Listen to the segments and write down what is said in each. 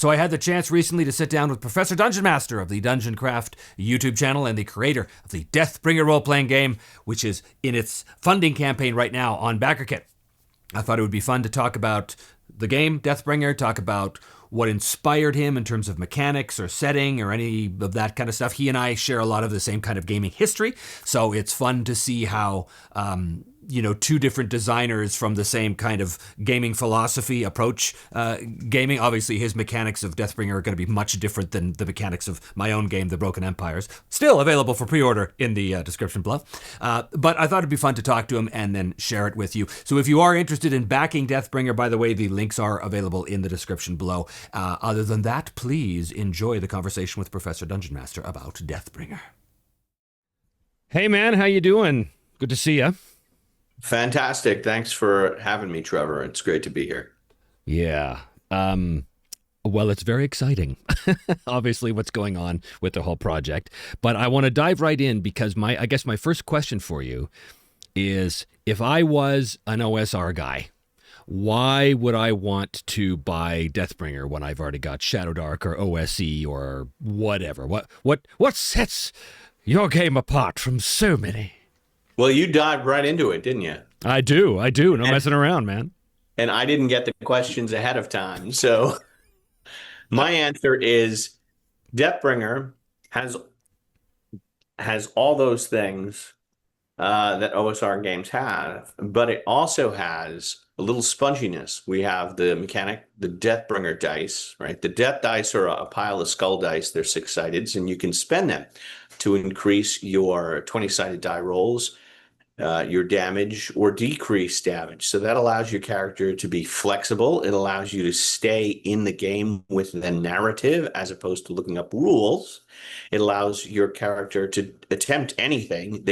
So I had the chance recently to sit down with Professor Dungeon Master of the Dungeon Craft YouTube channel and the creator of the Deathbringer role-playing game, which is in its funding campaign right now on BackerKit. I thought it would be fun to talk about the game, Deathbringer, talk about what inspired him in terms of mechanics or setting or any of that kind of stuff. He and I share a lot of the same kind of gaming history, so it's fun to see how two different designers from the same kind of gaming philosophy approach gaming. Obviously, his mechanics of Deathbringer are going to be much different than the mechanics of my own game, The Broken Empires. Still available for pre-order in the description below. But I thought it'd be fun to talk to him and then share it with you. So if you are interested in backing Deathbringer, by the way, the links are available in the description below. Other than that, please enjoy the conversation with Professor Dungeon Master about Deathbringer. Hey man, how you doing? Good to see you. Fantastic. Thanks for having me, Trevor. It's great to be here. Yeah. Well, it's very exciting, obviously, what's going on with the whole project. But I want to dive right in because I guess my first question for you is, if I was an OSR guy, why would I want to buy Deathbringer when I've already got Shadowdark or OSE or whatever? What sets your game apart from so many? Well, you dived right into it, didn't you? I do. No messing around, man. And I didn't get the questions ahead of time. So my answer is Deathbringer has all those things that OSR games have, but it also has a little sponginess. We have the mechanic, the Deathbringer dice, right? The death dice are a pile of skull dice. They're 6-sided, and you can spend them to increase your 20-sided die rolls, your damage, or decrease damage. So that allows your character to be flexible. It allows you to stay in the game with the narrative as opposed to looking up rules. It allows your character to attempt anything.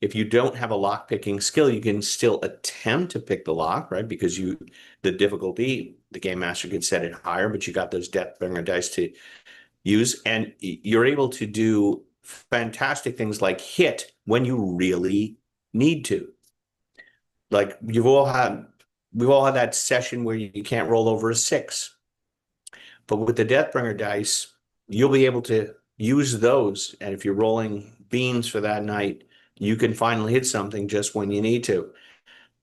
If you don't have a lock picking skill, you can still attempt to pick the lock, right? Because the difficulty, the game master can set it higher, but you got those Deathbringer dice to use, and you're able to do fantastic things like hit when you really need to. Like we've all had that session where you can't roll over a 6. But with the Deathbringer dice, you'll be able to use those. And if you're rolling beans for that night, you can finally hit something just when you need to.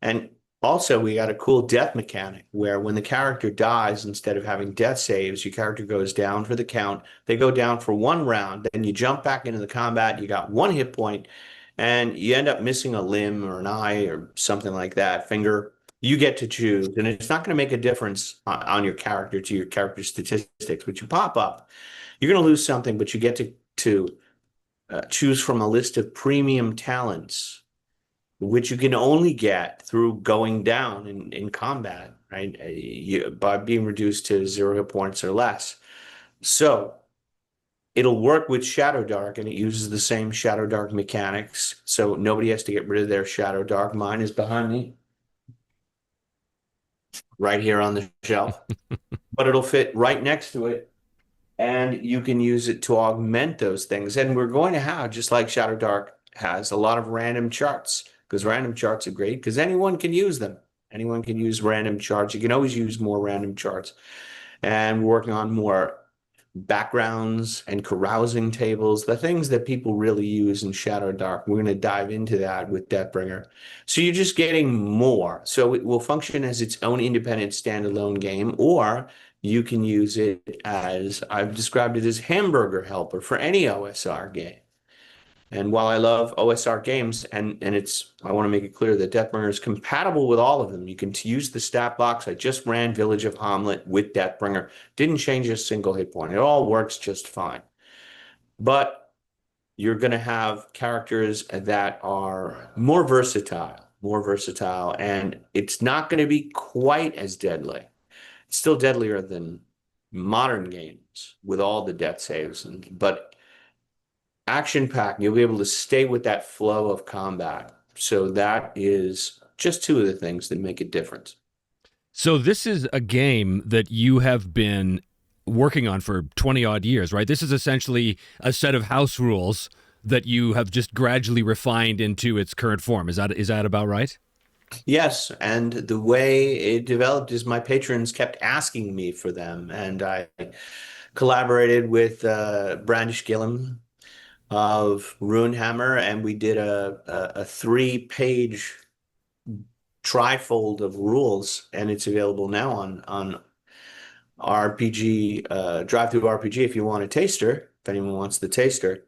And also, we got a cool death mechanic where when the character dies, instead of having death saves, your character goes down for the count. They go down for 1 round, then you jump back into the combat. You got 1 hit point, and you end up missing a limb or an eye or something like that, finger. You get to choose, and it's not going to make a difference on your character to your character statistics, but you pop up. You're going to lose something, but you get to choose from a list of premium talents, which you can only get through going down in combat, right? By being reduced to 0 hit points or less. So it'll work with Shadowdark, and it uses the same Shadowdark mechanics. So nobody has to get rid of their Shadowdark. Mine is behind me, right here on the shelf. But it'll fit right next to it, and you can use it to augment those things. And we're going to have, just like Shadowdark has, a lot of random charts, because random charts are great because anyone can use them. Anyone can use random charts. You can always use more random charts. And we're working on more backgrounds and carousing tables, the things that people really use in Shadowdark. We're going to dive into that with Deathbringer. So you're just getting more. So it will function as its own independent standalone game, or you can use it as, I've described it as hamburger helper for any OSR game. And while I love OSR games, and I want to make it clear that Deathbringer is compatible with all of them. You can use the stat box. I just ran Village of Hamlet with Deathbringer. Didn't change a single hit point. It all works just fine. But you're going to have characters that are more versatile, and it's not going to be quite as deadly. It's still deadlier than modern games with all the death saves, but action-packed. You'll be able to stay with that flow of combat. So that is just 2 of the things that make a difference. So this is a game that you have been working on for 20-odd years, right? This is essentially a set of house rules that you have just gradually refined into its current form. Is that about right? Yes, and the way it developed is my patrons kept asking me for them, and I collaborated with Brandish Gillum of Runehammer, and we did a three-page trifold of rules, and it's available now on RPG Drive Through RPG if you want a taster, if anyone wants the taster.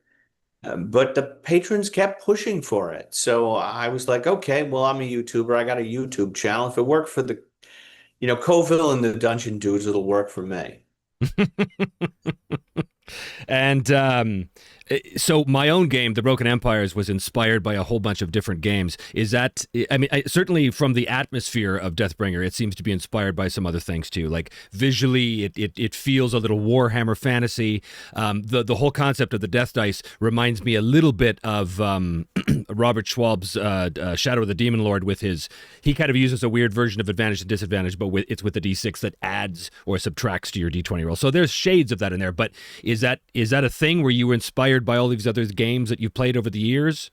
But the patrons kept pushing for it. So I was like, okay, well, I'm a YouTuber. I got a YouTube channel. If it worked for the, Coville and the Dungeon Dudes, it'll work for me. And so my own game, The Broken Empires, was inspired by a whole bunch of different games. Is that, I mean, certainly from the atmosphere of Deathbringer, it seems to be inspired by some other things too. Like visually, it feels a little Warhammer fantasy. The whole concept of the death dice reminds me a little bit of Robert Schwab's Shadow of the Demon Lord with his, he kind of uses a weird version of advantage and disadvantage, but it's with the D6 that adds or subtracts to your D20 roll. So there's shades of that in there, but is that a thing where you were inspired by all these other games that you've played over the years?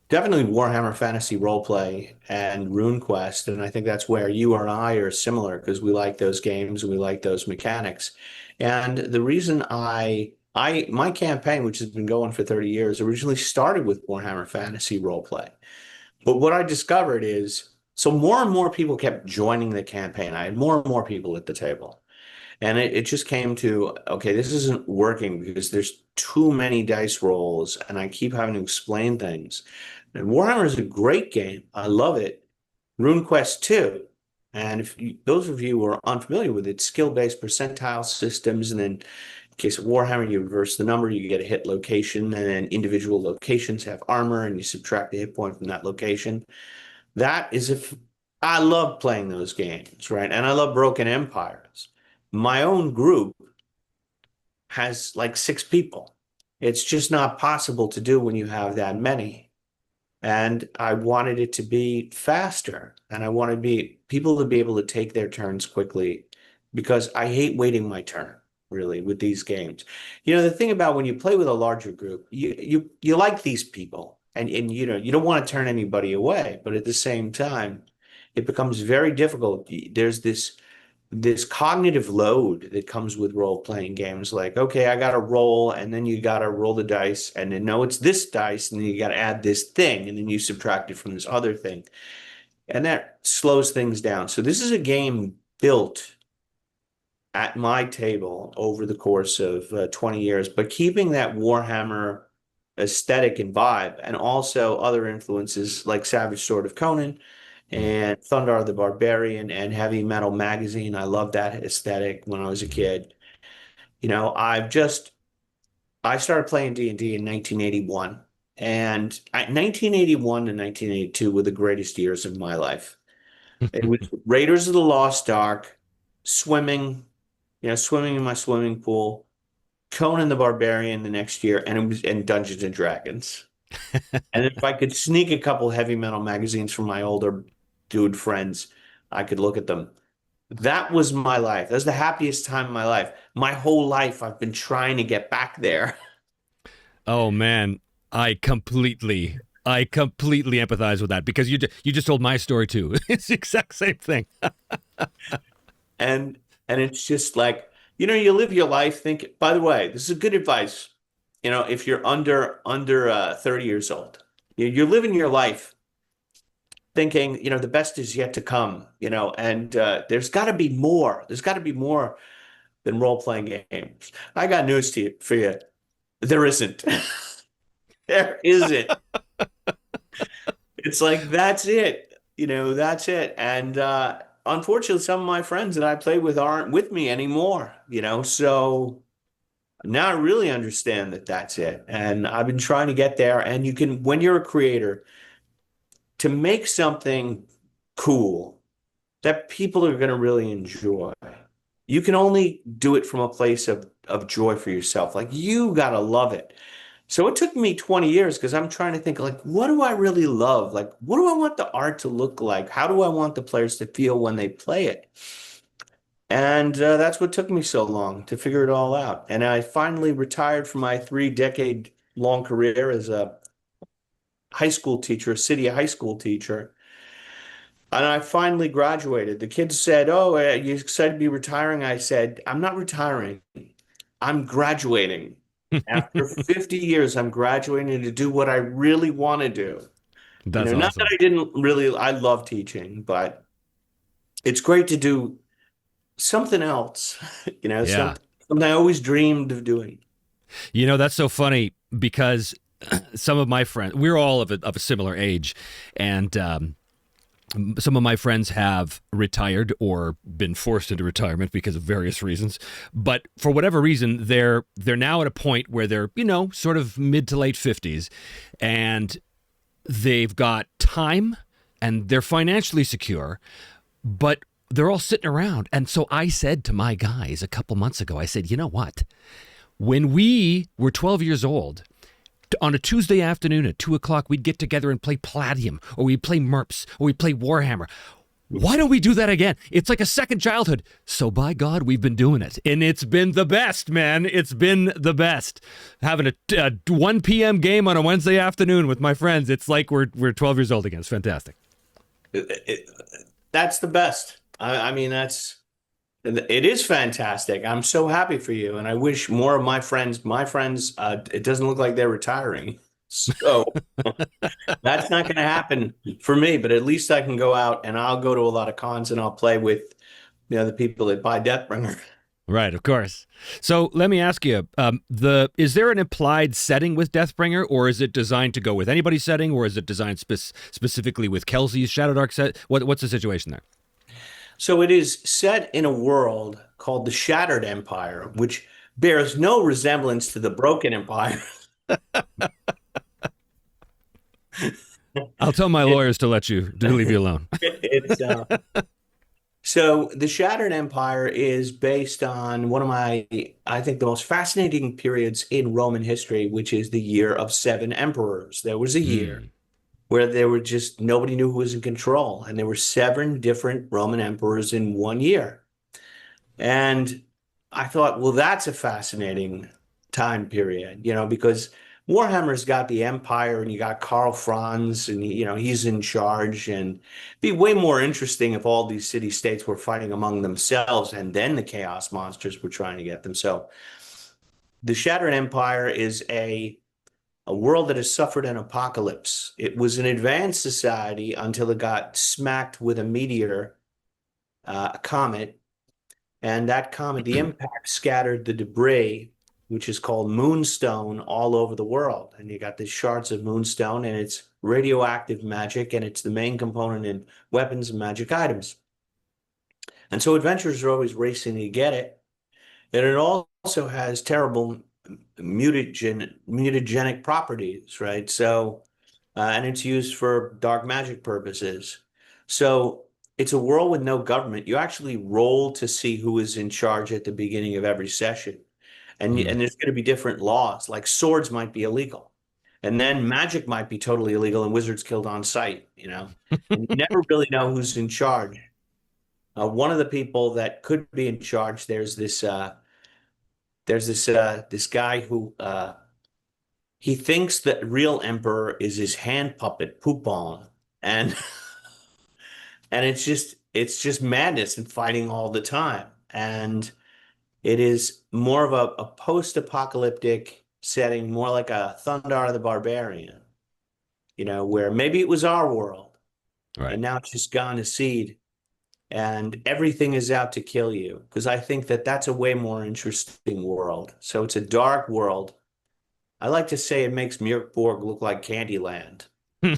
Definitely Warhammer Fantasy Roleplay and RuneQuest, and I think that's where you and I are similar because we like those games and we like those mechanics. And the reason my campaign, which has been going for 30 years, originally started with Warhammer Fantasy Roleplay. But what I discovered is, so more and more people kept joining the campaign. I had more and more people at the table. And it just came to, okay, this isn't working because there's too many dice rolls and I keep having to explain things. And Warhammer is a great game. I love it. RuneQuest too. And those of you who are unfamiliar with it, skill-based percentile systems, and then in case of Warhammer, you reverse the number, you get a hit location, and then individual locations have armor, and you subtract the hit point from that location. That is if I love playing those games, right? And I love Broken Empires. My own group has like 6 people. It's just not possible to do when you have that many. And I wanted it to be faster, and I wanted people to be able to take their turns quickly because I hate waiting my turn, really, with these games. The thing about when you play with a larger group, you like these people, and you don't want to turn anybody away, but at the same time, it becomes very difficult. There's this cognitive load that comes with role-playing games. Like, okay, I got to roll, and then you got to roll the dice, and then no, it's this dice, and then you got to add this thing, and then you subtract it from this other thing. And that slows things down. So this is a game built at my table over the course of 20 years, but keeping that Warhammer aesthetic and vibe, and also other influences like Savage Sword of Conan and Thundar the Barbarian and Heavy Metal Magazine. I loved that aesthetic when I was a kid. I started playing D&D in 1981, and 1981 and 1982 were the greatest years of my life. It was Raiders of the Lost Ark, swimming, swimming in my swimming pool, Conan the Barbarian the next year, and it was and Dungeons and Dragons. And if I could sneak a couple heavy metal magazines from my older dude friends, I could look at them. That was my life. That was the happiest time of my life. My whole life, I've been trying to get back there. Oh man, I completely empathize with that because you just told my story too. It's the exact same thing. And it's just like, you live your life think, by the way, this is good advice. If you're under 30 years old, you're living your life thinking, the best is yet to come, and there's got to be more. There's got to be more than role-playing games. I got news for you. There isn't. There isn't. It's like, that's it. That's it. And unfortunately, some of my friends that I play with aren't with me anymore, so now I really understand that that's it. And I've been trying to get there. And when you're a creator, to make something cool that people are going to really enjoy, you can only do it from a place of joy for yourself. Like, you got to love it. So it took me 20 years because I'm trying to think, like, what do I really love? Like, what do I want the art to look like? How do I want the players to feel when they play it? And that's what took me so long to figure it all out. And I finally retired from my 3-decade long career as a high school teacher, a city high school teacher. And I finally graduated. The kids said, "Oh, you excited to be retiring?" I said, "I'm not retiring. I'm graduating. After 50 years, I'm graduating to do what I really want to do." That's Not that awesome. I didn't really, I love teaching, but it's great to do something else, Yeah. something I always dreamed of doing. That's so funny because some of my friends, we're all of a similar age, and some of my friends have retired or been forced into retirement because of various reasons. But for whatever reason, they're now at a point where they're sort of mid to late 50s, and they've got time and they're financially secure, but they're all sitting around. And so I said to my guys a couple months ago, I said, you know what? When we were 12 years old, on a Tuesday afternoon at 2 o'clock, we'd get together and play Palladium, or we'd play Merps, or we'd play Warhammer. Why don't we do that again? It's like a second childhood. So by God, we've been doing it. And it's been the best, man. It's been the best. Having a 1 p.m. game on a Wednesday afternoon with my friends, it's like we're 12 years old again. It's fantastic. That's the best. I mean, it is fantastic. I'm so happy for you. And I wish more of my friends, it doesn't look like they're retiring. So that's not going to happen for me, but at least I can go out and I'll go to a lot of cons and I'll play with, the people that buy Deathbringer. Right, of course. So let me ask you: is there an implied setting with Deathbringer, or is it designed to go with anybody's setting, or is it designed specifically with Kelsey's Shadow Dark set? What's the situation there? So it is set in a world called the Shattered Empire, which bears no resemblance to the Broken Empire. I'll tell my It, lawyers to leave you alone. it's So the Shattered Empire is based on one of I think, the most fascinating periods in Roman history, which is the year of 7 emperors. There was a year Mm, where there were just nobody knew who was in control, and there were 7 different Roman emperors in one year. And I thought, well, that's a fascinating time period, because Warhammer's got the Empire and you got Karl Franz and, he's in charge. And it'd be way more interesting if all these city states were fighting among themselves and then the Chaos Monsters were trying to get them. So the Shattered Empire is a world that has suffered an apocalypse. It was an advanced society until it got smacked with a meteor, a comet, and that comet, the impact scattered the debris, which is called moonstone, all over the world. And you got these shards of moonstone, and it's radioactive magic, and it's the main component in weapons and magic items. And so adventurers are always racing to get it. And it also has terrible mutagenic properties, right? So, and it's used for dark magic purposes. So it's a world with no government. You actually roll to see who is in charge at the beginning of every session. mm. And there's going to be different laws, like swords might be illegal. And then magic might be totally illegal and wizards killed on sight. And you never really know who's in charge. One of the people that could be in charge, there's this guy who he thinks that real emperor is his hand puppet Poupon, and and it's just madness and fighting all the time. And it is more of a post-apocalyptic setting, more like a Thundar the Barbarian, where maybe it was our world Right. and now it's just gone to seed and everything is out to kill you. Because I think that that's a way more interesting world. So it's a dark world. I like to say it makes Mirkborg look like Candyland. And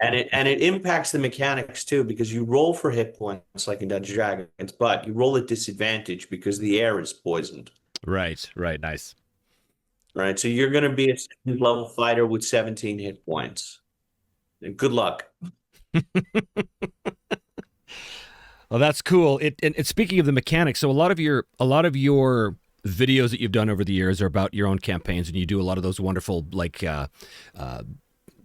it impacts the mechanics too, because you roll for hit points like in Dungeons and Dragons, but you roll at disadvantage because the air is poisoned. Right. Right. Nice. Right. So you're going to be a 7th level fighter with 17 hit points. And good luck. Well, that's cool. And speaking of the mechanics, so a lot of your videos that you've done over the years are about your own campaigns, and you do a lot of those wonderful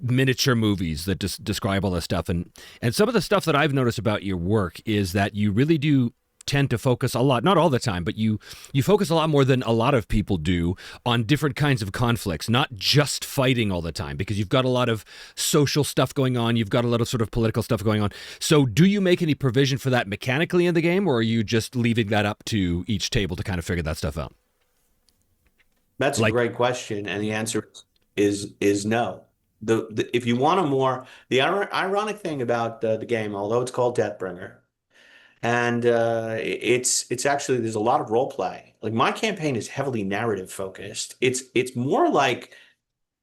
miniature movies that describe all this stuff. And some of the stuff that I've noticed about your work is that you really do tend to focus a lot, not all the time, but you focus a lot more than a lot of people do on different kinds of conflicts, not just fighting all the time, because you've got a lot of social stuff going on, you've got a lot of sort of political stuff going on. So do you make any provision for that mechanically in the game, or are you just leaving that up to each table to kind of figure that stuff out? That's a great question, and the answer is no. If you want a more the ironic thing about the game, although it's called Deathbringer, and it's actually there's a lot of role play. Like my campaign is heavily narrative focused. It's more like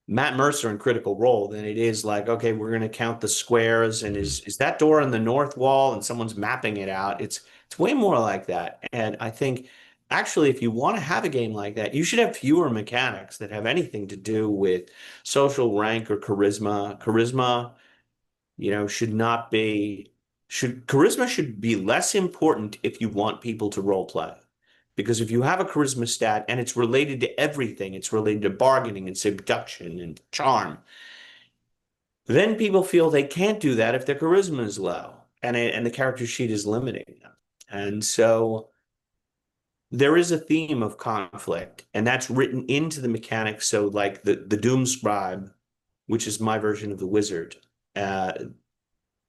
Matt Mercer in Critical Role than it is like, okay, we're going to count the squares and is that door on the north wall and someone's mapping it out. It's way more like that. And I think actually if you want to have a game like that, you should have fewer mechanics that have anything to do with social rank or charisma. Charisma, should not be charisma should be less important if you want people to role play. Because if you have a charisma stat and it's related to everything, it's related to bargaining and seduction and charm, then people feel they can't do that if their charisma is low and the character sheet is limiting them. And so there is a theme of conflict, and that's written into the mechanics. So like the Doom Scribe, which is my version of the wizard,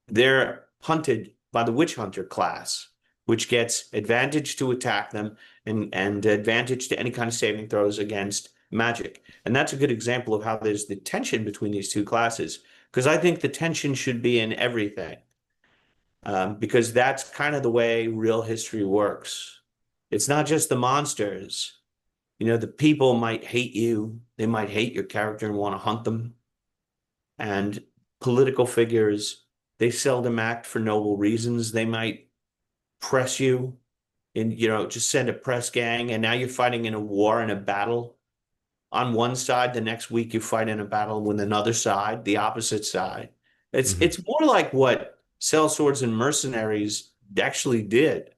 they're hunted by the witch hunter class, which gets advantage to attack them and advantage to any kind of saving throws against magic. And that's a good example of how there's the tension between these two classes, because I think the tension should be in everything, because that's kind of the way real history works. It's not just the monsters. The people might hate you. They might hate your character and want to hunt them. And political figures, they seldom act for noble reasons. They might press you and, just send a press gang. And now you're fighting in a war, in a battle on one side. The next week you fight in a battle with another side, the opposite side. It's more like what sellswords and mercenaries actually did.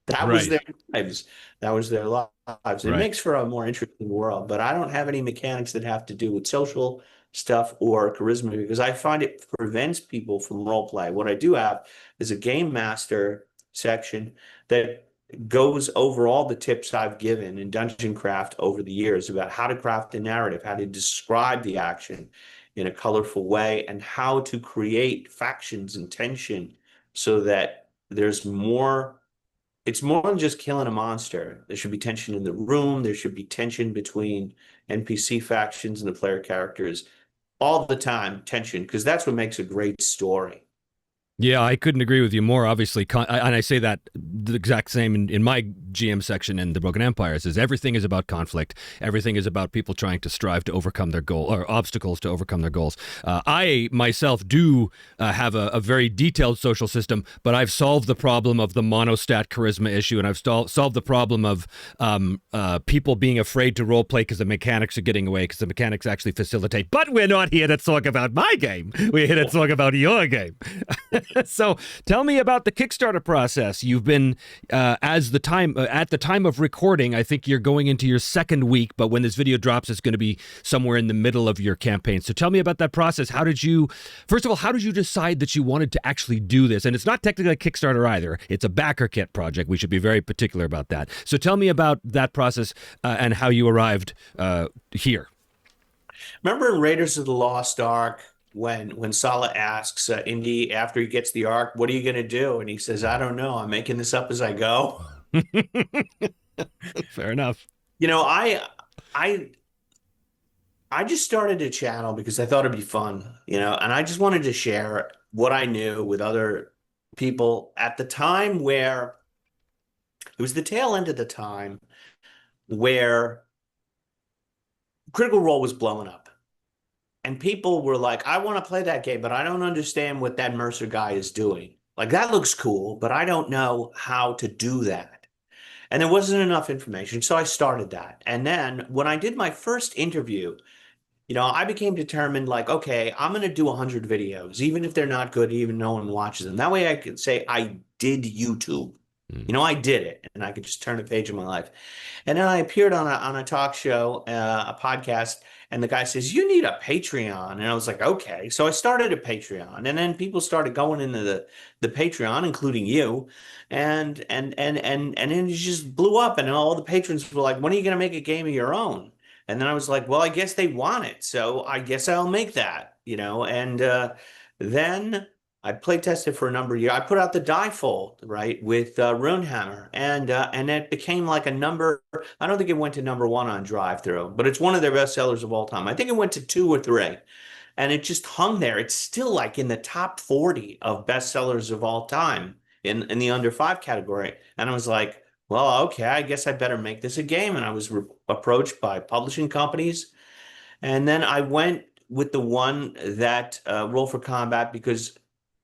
That was their lives. That was their lives. It makes for a more interesting world, but I don't have any mechanics that have to do with social stuff or charisma because I find it prevents people from role play. What I do have is a game master section that goes over all the tips I've given in Dungeon Craft over the years about how to craft a narrative, how to describe the action in a colorful way, and how to create factions and tension so that there's more. It's more than just killing a monster. There should be tension in the room. There should be tension between NPC factions and the player characters. All the time, tension, because that's what makes a great story. Yeah, I couldn't agree with you more. Obviously, and I say that the exact same in my GM section in the Broken Empires. Is everything is about conflict. Everything is about people trying to strive to overcome their goal or obstacles to overcome their goals. I myself do have a very detailed social system, but I've solved the problem of the monostat charisma issue, and I've solved the problem of people being afraid to role play because the mechanics are getting away because the mechanics actually facilitate. But we're not here to talk about my game. We're here to talk about your game. So tell me about the Kickstarter process. You've been at the time of recording, I think you're going into your second week, but when this video drops, it's going to be somewhere in the middle of your campaign. So tell me about that process. First of all, how did you decide that you wanted to actually do this? And it's not technically a Kickstarter either. It's a backer kit project. We should be very particular about that. So tell me about that process and how you arrived here. Remember in Raiders of the Lost Ark, when Sala asks Indy after he gets the Ark, what are you going to do? And he says, I don't know. I'm making this up as I go. Fair enough. I just started a channel because I thought it'd be fun, and I just wanted to share what I knew with other people at the time where it was the tail end of the time where Critical Role was blowing up. And people were like, I want to play that game, but I don't understand what that Mercer guy is doing. Like, that looks cool, but I don't know how to do that. And there wasn't enough information, so I started that. And then when I did my first interview, I became determined, like, okay, I'm going to do 100 videos, even if they're not good, even no one watches them. That way I could say I did YouTube. I did it, and I could just turn a page in my life. And then I appeared on a talk show, a podcast, and the guy says, "You need a Patreon." And I was like, "Okay." So I started a Patreon, and then people started going into the Patreon, including you, and then it just blew up, and all the patrons were like, "When are you going to make a game of your own?" And then I was like, "Well, I guess they want it, so I guess I'll make that." And then. I play tested for a number of years. I put out the Diefold, right, with Runehammer, and it became like a number. I don't think it went to number one on drive-through, but it's one of their best sellers of all time. I think it went to two or three, and it just hung there. It's still like in the top 40 of bestsellers of all time in the under five category. And I was like, well, okay, I guess I better make this a game. And I was approached by publishing companies, and then I went with the one that Roll for Combat because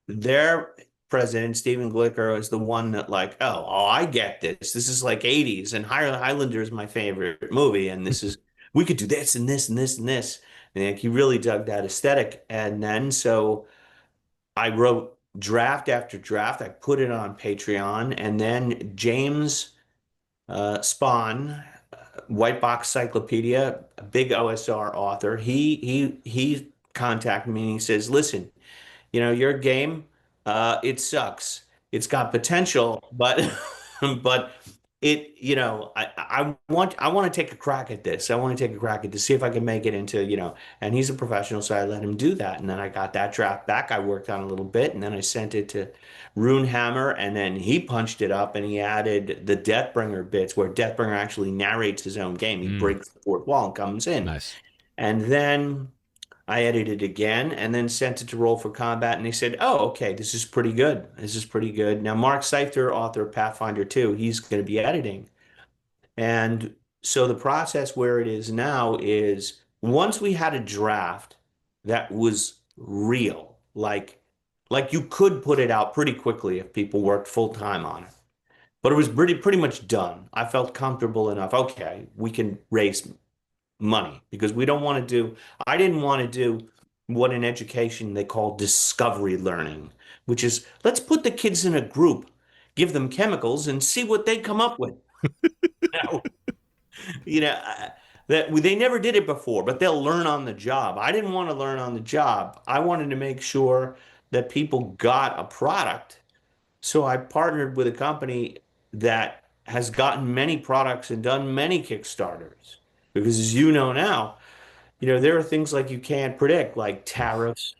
their president, Stephen Glicker, is the one that like, oh, I get this. This is like 80s, and Highlander is my favorite movie, and this is we could do this and this and this and this. And like, he really dug that aesthetic. And then so I wrote draft after draft. I put it on Patreon, and then James Spahn, White Box Cyclopedia, a big OSR author, he contacted me and he says, "Listen, your game, it sucks. It's got potential, but but I want to take a crack at this. I want to take a crack at this, see if I can make it into. And he's a professional, so I let him do that. And then I got that draft back. I worked on a little bit, and then I sent it to Runehammer, and then he punched it up and he added the Deathbringer bits where Deathbringer actually narrates his own game. He breaks the fourth wall and comes in. Nice. And then I edited it again and then sent it to Roll for Combat, and they said, "Oh, okay, this is pretty good. This is pretty good." Now, Mark Seifter, author of Pathfinder 2, he's going to be editing. And so the process where it is now is once we had a draft that was real, like you could put it out pretty quickly if people worked full time on it. But it was pretty much done. I felt comfortable enough. Okay, we can raise money because we don't want to do, I didn't want to do what in education they call discovery learning, which is let's put the kids in a group, give them chemicals and see what they come up with. You know, you know, that they never did it before, but they'll learn on the job. I didn't want to learn on the job. I wanted to make sure that people got a product. So I partnered with a company that has gotten many products and done many Kickstarters. Because as you know now, there are things like you can't predict, like tariffs,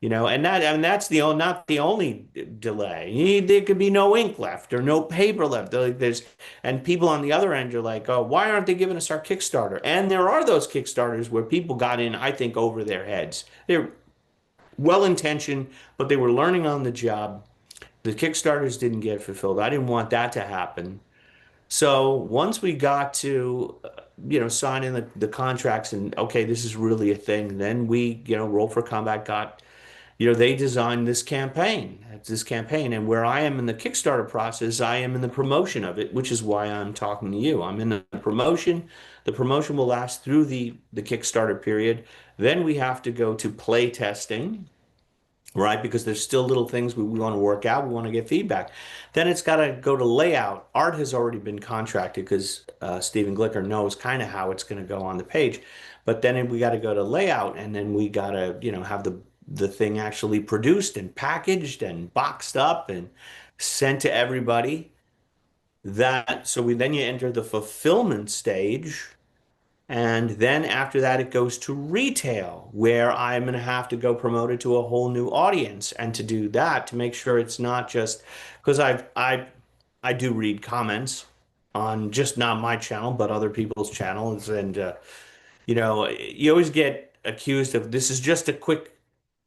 and that's not the only delay. There could be no ink left or no paper left. And people on the other end are like, oh, why aren't they giving us our Kickstarter? And there are those Kickstarters where people got in, I think, over their heads. They're well-intentioned, but they were learning on the job. The Kickstarters didn't get fulfilled. I didn't want that to happen. So once we got to, signing the contracts and okay, this is really a thing, then we, Roll for Combat got, they designed this campaign. And where I am in the Kickstarter process, I am in the promotion of it, which is why I'm talking to you. I'm in the promotion. The promotion will last through the Kickstarter period. Then we have to go to play testing, right? Because there's still little things we want to work out. We want to get feedback. Then it's got to go to layout. Art has already been contracted because Stephen Glicker knows kind of how it's going to go on the page. But then we got to go to layout, and then we got to, have the thing actually produced and packaged and boxed up and sent to everybody. Then you enter the fulfillment stage. And then after that, it goes to retail, where I'm going to have to go promote it to a whole new audience. And to do that, to make sure it's not just because I do read comments on just not my channel, but other people's channels. And, you always get accused of this is just a quick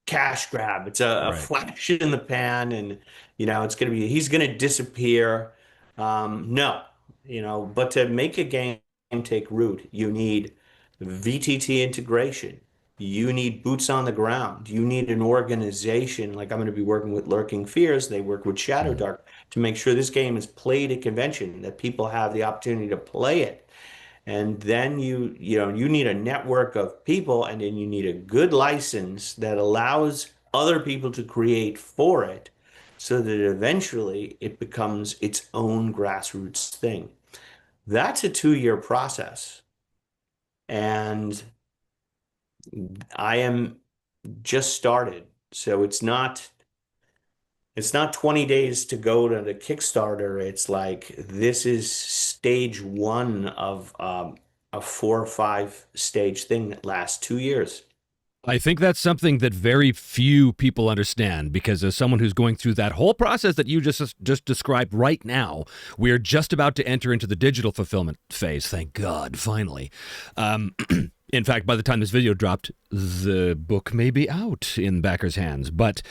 cash grab. It's a Right. flash in the pan, and he's gonna disappear. No, but to make a game take root, you need VTT integration. You need boots on the ground. You need an organization. Like I'm going to be working with Lurking Fears. They work with Shadow Mm. Dark to make sure this game is played at convention, that people have the opportunity to play it. And then you need a network of people, and then you need a good license that allows other people to create for it. so that eventually it becomes its own grassroots thing. That's a 2 year process. And I am just started. So it's not 20 days to go to the Kickstarter. It's like this is stage one of a 4 or 5 stage thing that lasts 2 years. I think that's something that very few people understand because as someone who's going through that whole process that you just described right now, we're just about to enter into the digital fulfillment phase. Thank God, finally. In fact, by the time this video dropped, the book may be out in backers' hands. But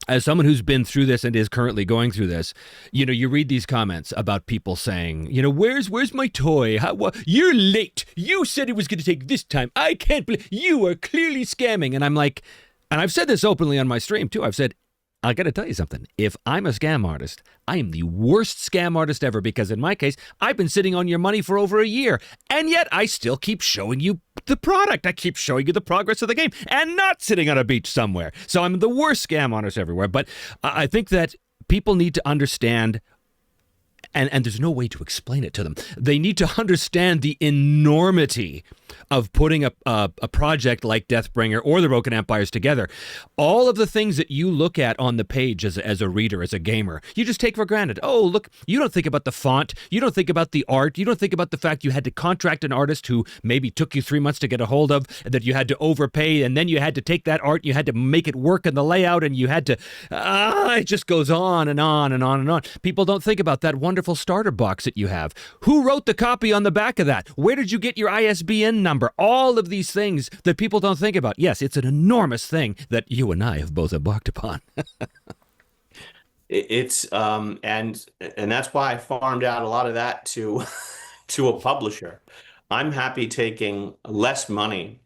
as someone who's been through this and is currently going through this, you read these comments about people saying, where's my toy? You're late. You said it was going to take this time. I can't believe you are clearly scamming. And I'm like, and I've said this openly on my stream too. I've said, I got to tell you something. If I'm a scam artist, I am the worst scam artist ever because in my case, I've been sitting on your money for over a year. And yet I still keep showing you the product. I keep showing you the progress of the game and not sitting on a beach somewhere. So I'm the worst scam artist everywhere. But I think that people need to understand, and there's no way to explain it to them. They need to understand the enormity of putting a project like Deathbringer or the Broken Empires together. All of the things that you look at on the page as a reader, as a gamer, you just take for granted. Oh, look, you don't think about the font. You don't think about the art. You don't think about the fact you had to contract an artist who maybe took you 3 months to get a hold of, that you had to overpay, and then you had to take that art, you had to make it work in the layout, and you had to, it just goes on and on and on and on. People don't think about that wonderful starter box that you have. Who wrote the copy on the back of that? Where did you get your ISBN number? All of these things that people don't think about. Yes, it's an enormous thing that you and I have both embarked upon. It's and that's why I farmed out a lot of that to to a publisher. I'm happy taking less money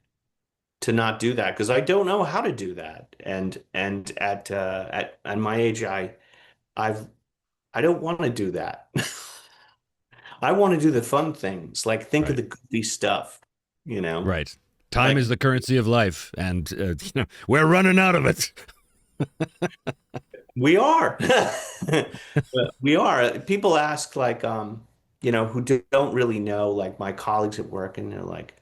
to not do that because I don't know how to do that. And at my age, I've I don't want to do that. I want to do the fun things, like think of Right. the goofy stuff, you know. Right. Time Like is the currency of life, and we're running out of it. we are. We are. People ask like who don't really know, like my colleagues at work, and they're like,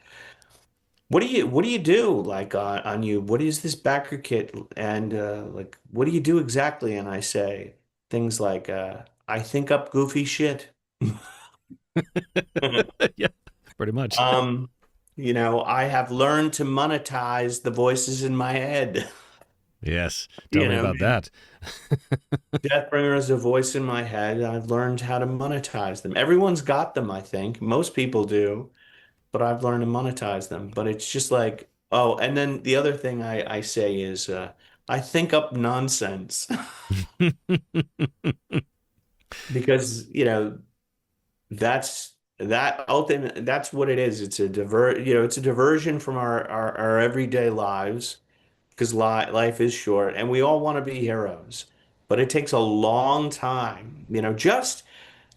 what do you do like on you? What is this backer kit? And like what do you do exactly? And I say things like I think up goofy shit. Yeah, pretty much. Um, I have learned to monetize the voices in my head. Yes. Tell You me know, about that. Deathbringer is a voice in my head. I've learned how to monetize them. Everyone's got them, I think. Most people do, but I've learned to monetize them. But it's just like, oh, and then the other thing I say is I think up nonsense because, that's what it is. It's a diversion from our everyday lives because life is short and we all want to be heroes, but it takes a long time. Just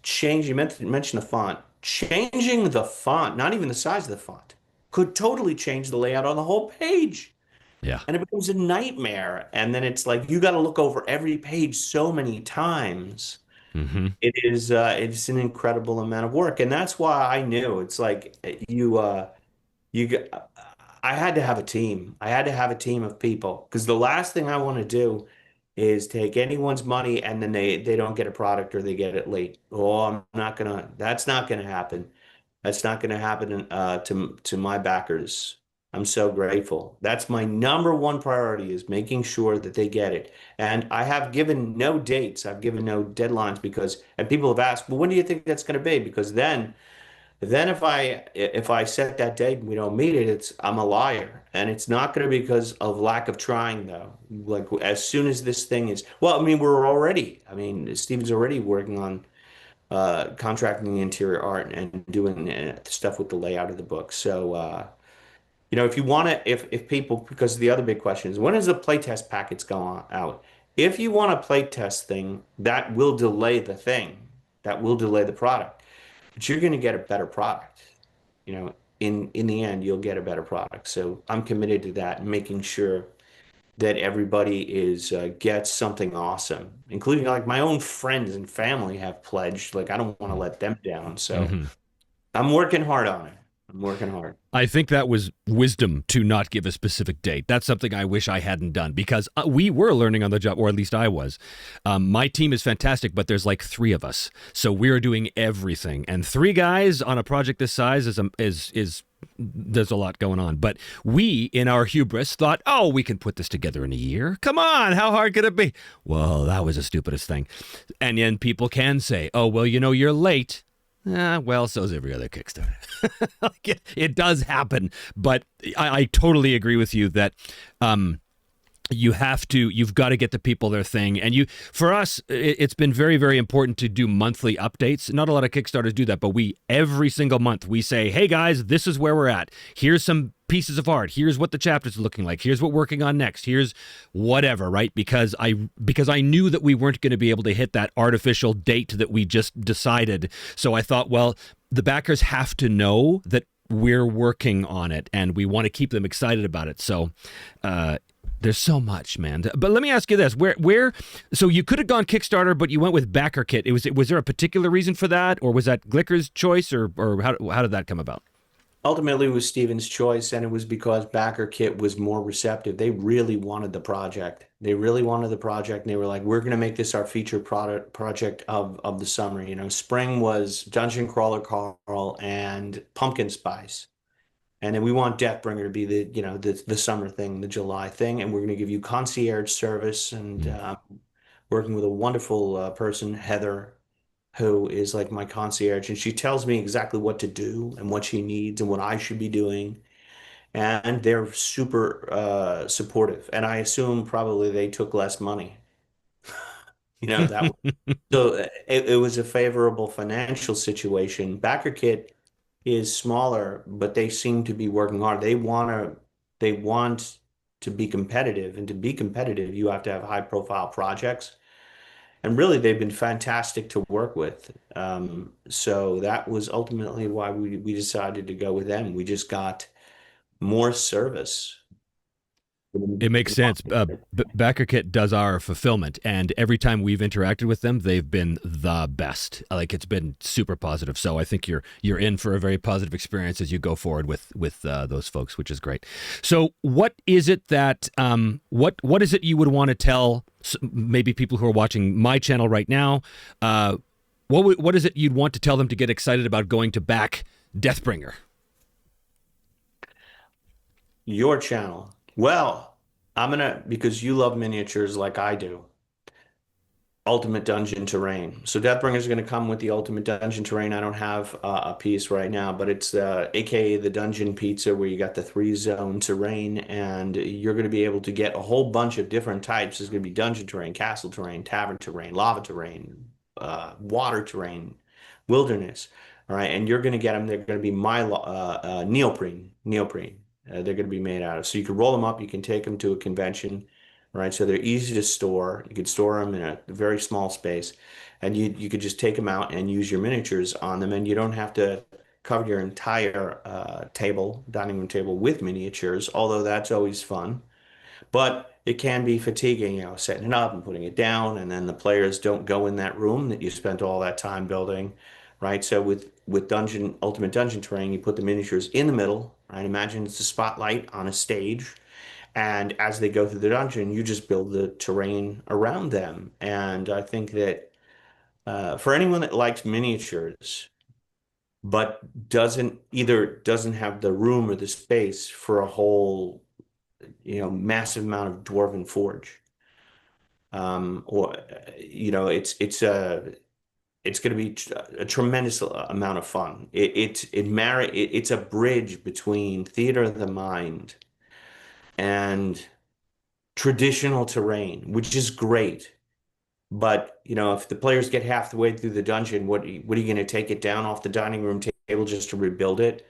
change. You mentioned the font. Changing the font, not even the size of the font, could totally change the layout on the whole page. Yeah. And it becomes a nightmare. And then it's like you got to look over every page so many times. Hmm. It's an incredible amount of work. And that's why I knew it's like you I had to have a team. I had to have a team of people because the last thing I want to do is take anyone's money and then they don't get a product or they get it late. Oh, that's not gonna happen. That's not gonna happen to my backers. I'm so grateful. That's my number one priority is making sure that they get it. And I have given no dates. I've given no deadlines and people have asked, well, when do you think that's going to be? Because then if I set that date and we don't meet it, I'm a liar. And it's not going to be because of lack of trying though. Like as soon as this thing is, well, I mean, Steven's already working on contracting the interior art and doing stuff with the layout of the book. So if you want to, if people, because the other big question is when is the playtest packets go out? If you want a playtest thing, that will delay the thing. That will delay the product but you're going to get a better product. In the end, you'll get a better product. So I'm committed to that and making sure that everybody is gets something awesome, including like my own friends and family have pledged. Like I don't want to let them down, so Mm-hmm. I'm working hard on it. I'm working hard. I think that was wisdom to not give a specific date. That's something I wish I hadn't done because we were learning on the job, or at least I was. My team is fantastic, but there's like three of us, so we're doing everything. And three guys on a project this size is there's a lot going on. But we, in our hubris, thought, oh, we can put this together in a year. Come on, how hard could it be? Well, that was the stupidest thing. And then people can say, oh, well, you're late. Well, so's every other Kickstarter. It does happen, but I totally agree with you that you've got to get the people their thing. And for us, it's been very, very important to do monthly updates. Not a lot of Kickstarters do that, but every single month we say, hey guys, this is where we're at. Here's some pieces of art. Here's what the chapters are looking like. Here's what we're working on next. Here's whatever, right? Because I knew that we weren't going to be able to hit that artificial date that we just decided. So I thought, well, the backers have to know that we're working on it and we want to keep them excited about it. So, there's so much, man. But let me ask you this: so you could have gone Kickstarter, but you went with BackerKit. Was there a particular reason for that, or was that Glicker's choice, or how did that come about? Ultimately, it was Steven's choice, and it was because BackerKit was more receptive. They really wanted the project. They really wanted the project, and they were like, "We're going to make this our feature project of the summer." You know, spring was Dungeon Crawler Carl and Pumpkin Spice. And then we want Deathbringer to be the summer thing, the July thing, and we're going to give you concierge service and working with a wonderful person, Heather, who is like my concierge, and she tells me exactly what to do and what she needs and what I should be doing. And they're super supportive. And I assume probably they took less money. That so it was a favorable financial situation. BackerKit is smaller, but they seem to be working hard. They want to be competitive, and to be competitive, you have to have high profile projects. And really, they've been fantastic to work with. So that was ultimately why we decided to go with them. We just got more service. It makes sense. BackerKit does our fulfillment, and every time we've interacted with them, they've been the best. Like it's been super positive. So I think you're in for a very positive experience as you go forward with those folks, which is great. So what is it that what is it you would want to tell maybe people who are watching my channel right now? What is it you'd want to tell them to get excited about going to back Deathbringer? Your channel. Well, because you love miniatures like I do, Ultimate Dungeon Terrain. So Deathbringer is going to come with the Ultimate Dungeon Terrain. I don't have a piece right now, but it's AKA the Dungeon Pizza, where you got the three-zone terrain, and you're going to be able to get a whole bunch of different types. There's going to be dungeon terrain, castle terrain, tavern terrain, lava terrain, water terrain, wilderness. All right, and you're going to get them. They're going to be neoprene. They're going to be made out of. So you can roll them up. You can take them to a convention, right? So they're easy to store. You could store them in a very small space, and you could just take them out and use your miniatures on them, and you don't have to cover your entire dining room table with miniatures, although that's always fun. But it can be fatiguing, setting it up and putting it down, and then the players don't go in that room that you spent all that time building, right? So with Ultimate Dungeon Terrain, you put the miniatures in the middle, right? Imagine it's a spotlight on a stage, and as they go through the dungeon, you just build the terrain around them. And I think that for anyone that likes miniatures, but doesn't have the room or the space for a whole, massive amount of Dwarven Forge, or it's going to be a tremendous amount of fun. It's a bridge between theater of the mind and traditional terrain, which is great. But, if the players get half the way through the dungeon, what are you going to take it down off the dining room table just to rebuild it?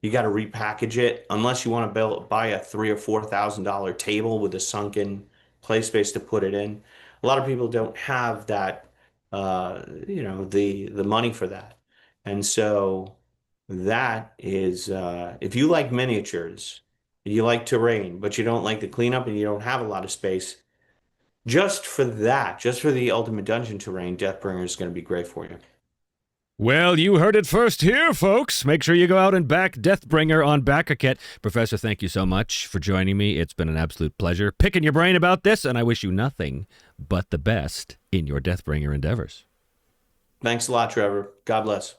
You got to repackage it, unless you want to buy a $3,000 or $4,000 table with a sunken play space to put it in. A lot of people don't have that, the money for that. And so that is, if you like miniatures, you like terrain, but you don't like the cleanup and you don't have a lot of space, just for that, just for the Ultimate Dungeon terrain, Deathbringer is going to be great for you. Well, you heard it first here, folks. Make sure you go out and back Deathbringer on BackerKit. Professor, thank you so much for joining me. It's been an absolute pleasure picking your brain about this, and I wish you nothing but the best in your Deathbringer endeavors. Thanks a lot, Trevor. God bless.